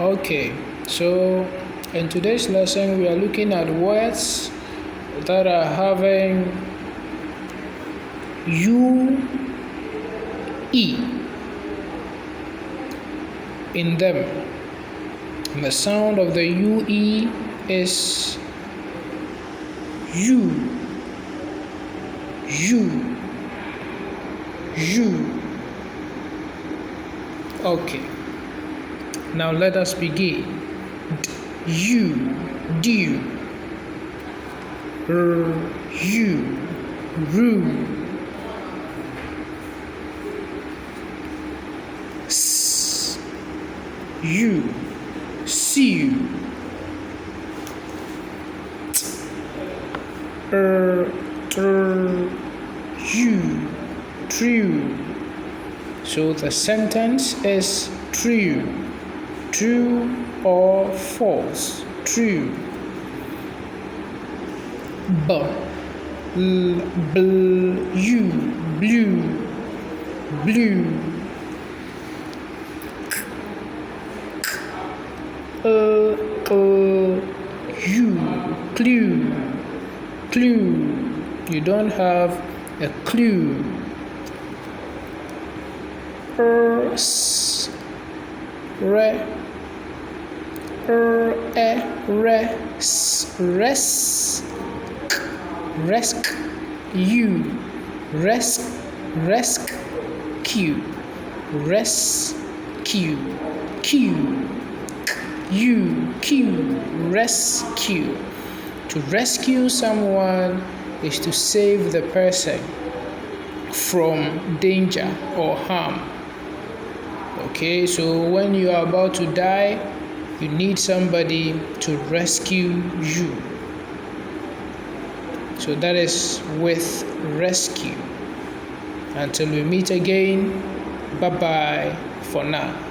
Okay, so in today's lesson, we are looking at words that are having UE in them. And the sound of the UE is U, U, U. Okay, now let us begin. U, do, U, ru, S, U, see, you, true. So the sentence is true, true or false, true. Blue, blue, blue. Clue, clue. You don't have a clue. Rescue, rescue. To rescue someone is to save the person from danger or harm. Okay, so when you are about to die, you need somebody to rescue you. So that is with rescue. Until we meet again, bye bye for now.